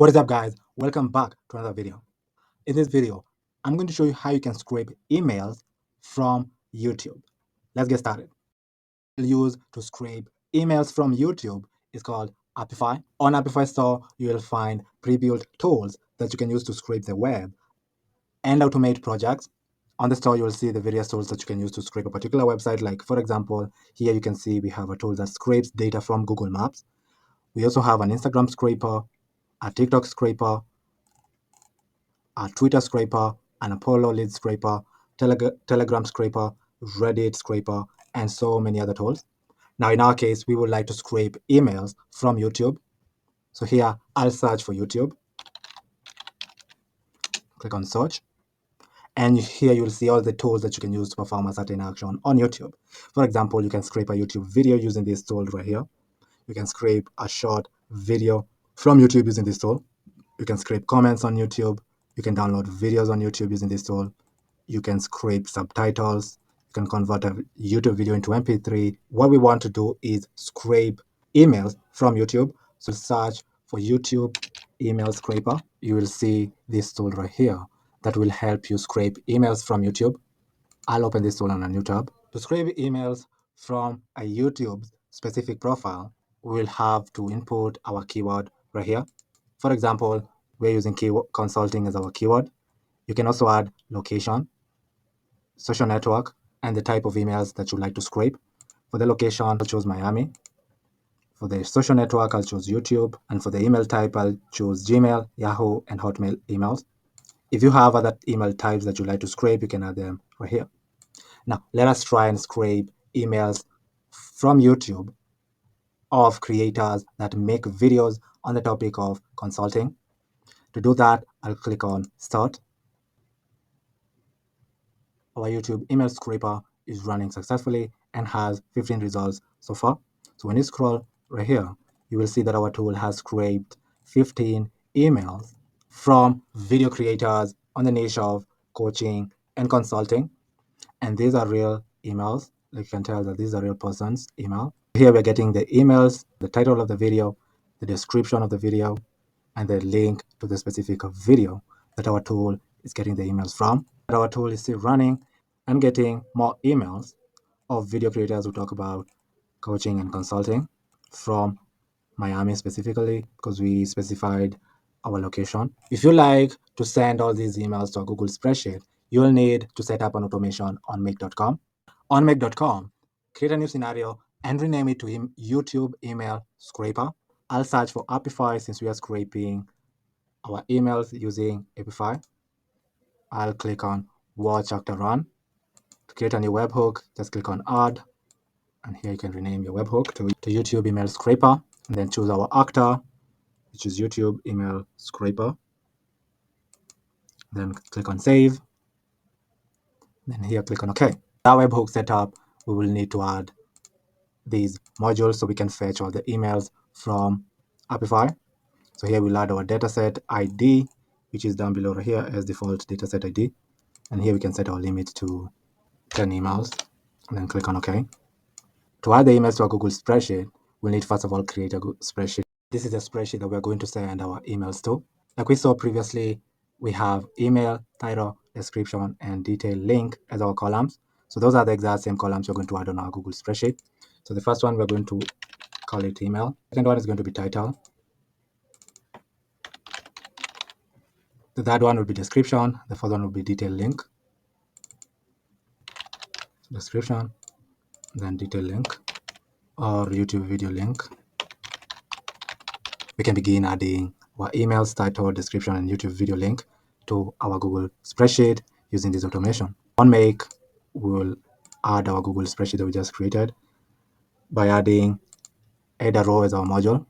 What is up, guys? Welcome back to another video. In this video, I'm going to show you how you can scrape emails from YouTube. Let's get started. Use to scrape emails from YouTube is called Apify. On Apify store, you will find pre-built tools that you can use to scrape the web and automate projects. On the store, you will see the various tools that you can use to scrape a particular website. Like, for example, here you can see we have a tool that scrapes data from Google Maps. We also have an Instagram scraper, a TikTok scraper, a Twitter scraper, an Apollo lead scraper, Telegram scraper, Reddit scraper, and so many other tools. Now, in our case, we would like to scrape emails from YouTube. So here, I'll search for YouTube. Click on search. And here you'll see all the tools that you can use to perform a certain action on YouTube. For example, you can scrape a YouTube video using this tool right here. You can scrape a short video from YouTube using this tool. You can scrape comments on YouTube. You can download videos on YouTube using this tool. You can scrape subtitles. You can convert a YouTube video into MP3. What we want to do is scrape emails from YouTube. So search for YouTube email scraper. You will see this tool right here that will help you scrape emails from YouTube. I'll open this tool on a new tab. To scrape emails from a YouTube specific profile, we'll have to input our keyword right here. For example, we're using keyword consulting as our keyword. You can also add location, social network, and the type of emails that you'd like to scrape. For the location, I'll choose Miami. For the social network, I'll choose YouTube. And for the email type, I'll choose Gmail, Yahoo, and Hotmail emails. If you have other email types that you'd like to scrape, you can add them right here. Now, let us try and scrape emails from YouTube of creators that make videos on the topic of consulting. To do that, I'll click on Start. Our YouTube email scraper is running successfully and has 15 results so far. So when you scroll right here, you will see that our tool has scraped 15 emails from video creators on the niche of coaching and consulting. And these are real emails. Like you can tell that these are real person's email. Here we're getting the emails, the title of the video, the description of the video, and the link to the specific video that our tool is getting the emails from. Our tool is still running and getting more emails of video creators who talk about coaching and consulting from Miami specifically, because we specified our location. If you like to send all these emails to a Google spreadsheet, you'll need to set up an automation on make.com. On make.com, create a new scenario and rename it to YouTube email scraper. I'll search for Apify since we are scraping our emails using Apify. I'll click on watch after run. To create a new webhook, just click on add. And here you can rename your webhook to YouTube email scraper. And then choose our actor, which is YouTube email scraper. Then click on save. Then here click on OK. That webhook setup, we will need to add these modules so we can fetch all the emails from Apify. So here we'll add our dataset ID, which is down below right here as default dataset ID. And here we can set our limit to 10 emails. And then click on OK. To add the emails to our Google spreadsheet, we'll need first of all create a Google spreadsheet. This is a spreadsheet that we're going to send our emails to. Like we saw previously, we have email, title, description, and detail link as our columns. So those are the exact same columns we're going to add on our Google spreadsheet. So the first one, we're going to call it email. The second one is going to be title. The third one will be description. The fourth one will be detail link. Description, then detail link, or YouTube video link. We can begin adding our emails, title, description, and YouTube video link to our Google spreadsheet using this automation. On Make, we'll add our Google spreadsheet that we just created by adding add a row as our module.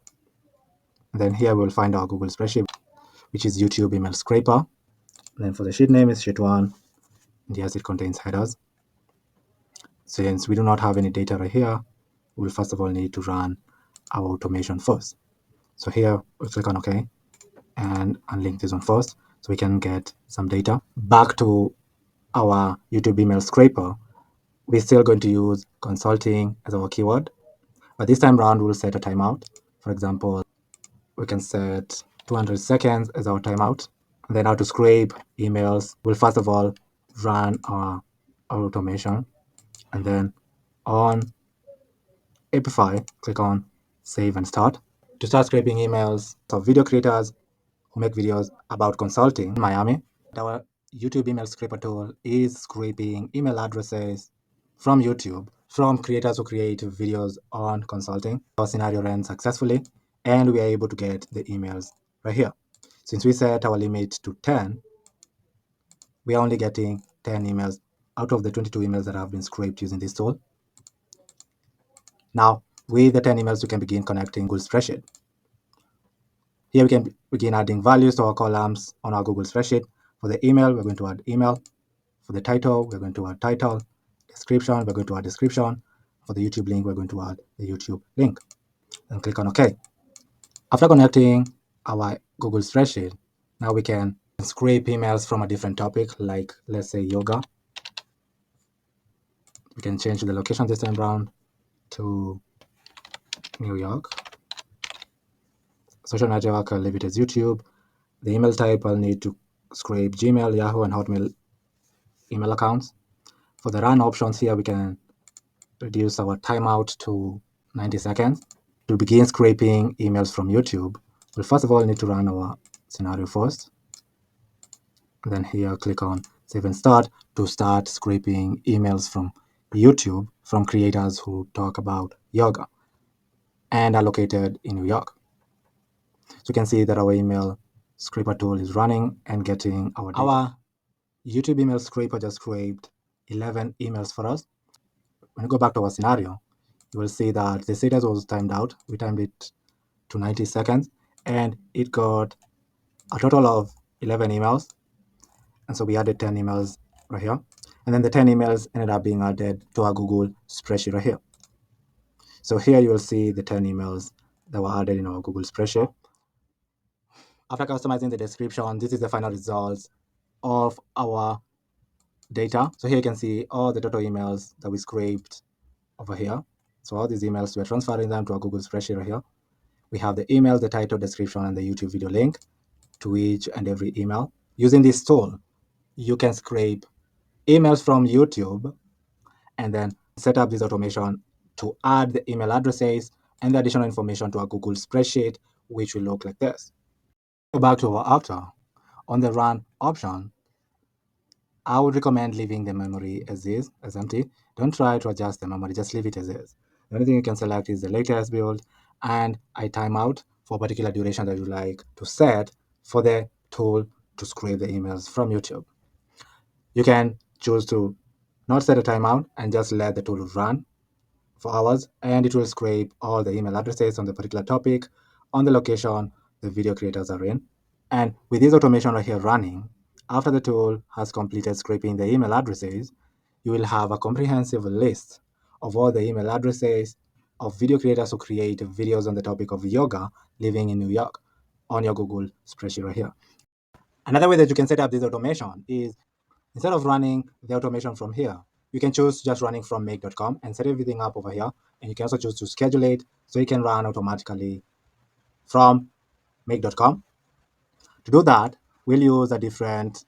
And then here we'll find our Google spreadsheet, which is YouTube email scraper. And then for the sheet name is sheet 1. And yes, it contains headers. Since we do not have any data right here, we'll first of all need to run our automation first. So here we'll click on OK and unlink this one first so we can get some data. Back to our YouTube email scraper, we're still going to use consulting as our keyword, but this time around we'll set a timeout. For example, we can set 200 seconds as our timeout. And then how to scrape emails. We'll first of all run our automation, and then on Apify, click on Save and Start. To start scraping emails of video creators who make videos about consulting in Miami, our YouTube email scraper tool is scraping email addresses from YouTube from creators who create videos on consulting. Our scenario ran successfully, and we are able to get the emails right here. Since we set our limit to 10, we are only getting 10 emails out of the 22 emails that have been scraped using this tool. Now, with the 10 emails, we can begin connecting Google spreadsheet. Here we can begin adding values to our columns on our Google spreadsheet. For the email, we're going to add email. For the title, we're going to add title. Description, we're going to add description. For the YouTube link, we're going to add the YouTube link. And click on OK. After connecting our Google spreadsheet, now we can scrape emails from a different topic, like let's say yoga. We can change the location this time around to New York. Social network, I'll leave it as YouTube. The email type, I'll need to scrape Gmail, Yahoo, and Hotmail email accounts. For the run options here, we can reduce our timeout to 90 seconds. To begin scraping emails from YouTube, we'll first of all need to run our scenario first. Then here, click on Save and Start to start scraping emails from YouTube from creators who talk about yoga and are located in New York. So you can see that our email scraper tool is running and getting our data. Our YouTube email scraper just scraped 11 emails for us. When you go back to our scenario, you will see that the status was timed out. We timed it to 90 seconds, and it got a total of 11 emails. And so we added 10 emails right here. And then the 10 emails ended up being added to our Google spreadsheet right here. So here you will see the 10 emails that were added in our Google spreadsheet. After customizing the description, this is the final results of our data. So here you can see all the total emails that we scraped over here. So all these emails, we're transferring them to our Google spreadsheet right here. We have the email, the title, description, and the YouTube video link to each and every email. Using this tool, you can scrape emails from YouTube and then set up this automation to add the email addresses and the additional information to our Google spreadsheet, which will look like this. Go back to our after. On the run option, I would recommend leaving the memory as is, as empty. Don't try to adjust the memory, just leave it as is. The only thing you can select is the latest build and a timeout for a particular duration that you like to set for the tool to scrape the emails from YouTube. You can choose to not set a timeout and just let the tool run for hours, and it will scrape all the email addresses on the particular topic on the location the video creators are in. And with this automation right here running, after the tool has completed scraping the email addresses, you will have a comprehensive list of all the email addresses of video creators who create videos on the topic of yoga living in New York on your Google spreadsheet right here. Another way that you can set up this automation is, instead of running the automation from here, you can choose just running from make.com and set everything up over here. And you can also choose to schedule it so it can run automatically from make.com. To do that, we'll use a different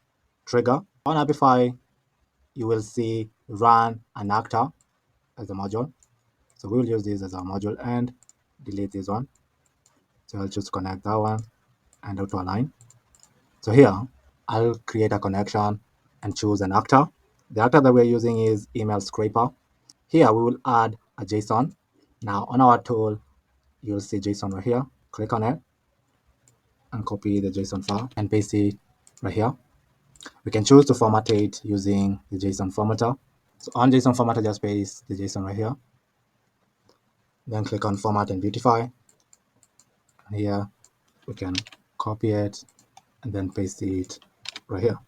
trigger. On Apify, you will see run an actor as a module. So we'll use this as our module and delete this one. So I'll just connect that one and auto align. So here, I'll create a connection and choose an actor. The actor that we're using is email scraper. Here we will add a JSON. Now on our tool, you'll see JSON right here. Click on it and copy the JSON file and paste it right here. We can choose to format it using the JSON formatter. So on JSON formatter, just paste the JSON right here. Then click on format and beautify. And here we can copy it and then paste it right here.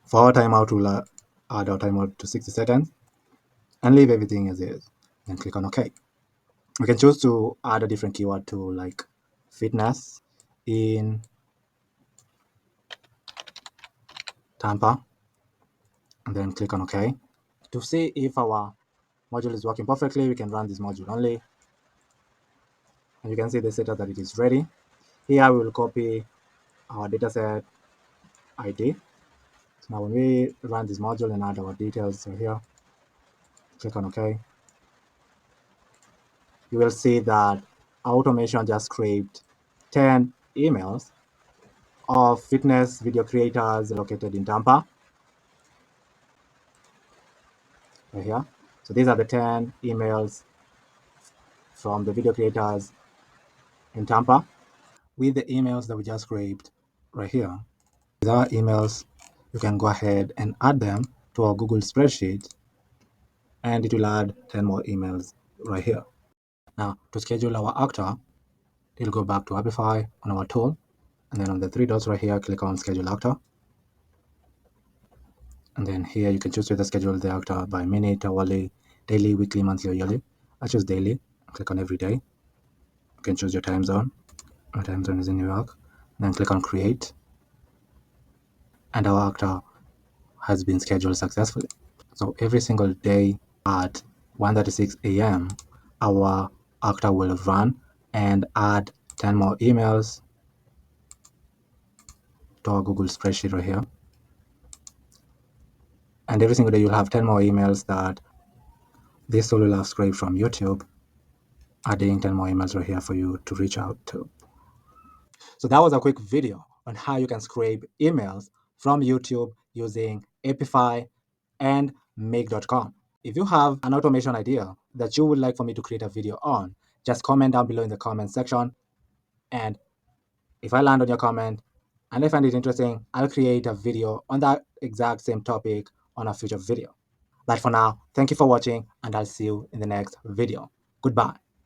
For our timeout, we'll add our timeout to 60 seconds and leave everything as is. Then click on OK. We can choose to add a different keyword to like fitness in Tampa, and then click on OK. To see if our module is working perfectly, we can run this module only, and you can see the status that it is ready. Here we will copy our dataset ID. So now when we run this module and add our details right here, click on OK, you will see that automation just scraped 10 emails of fitness video creators located in Tampa, right here. So these are the 10 emails from the video creators in Tampa with the emails that we just scraped right here. With our emails, you can go ahead and add them to our Google spreadsheet, and it will add 10 more emails right here. Now, to schedule our actor, you'll go back to Apify on our tool, and then on the three dots right here, click on Schedule Actor. And then here you can choose to schedule the actor by minute, hourly, daily, weekly, monthly, or yearly. I choose daily. Click on every day. You can choose your time zone. My time zone is in New York. Then click on Create. And our actor has been scheduled successfully. So every single day at 1:36 a.m., our actor will run and add 10 more emails to our Google spreadsheet right here. And every single day you'll have 10 more emails that this tool will have scraped from YouTube, adding 10 more emails right here for you to reach out to. So that was a quick video on how you can scrape emails from YouTube using Apify and Make.com. If you have an automation idea that you would like for me to create a video on, just comment down below in the comment section. And if I land on your comment and I find it interesting, I'll create a video on that exact same topic on a future video. But for now, thank you for watching, and I'll see you in the next video. Goodbye.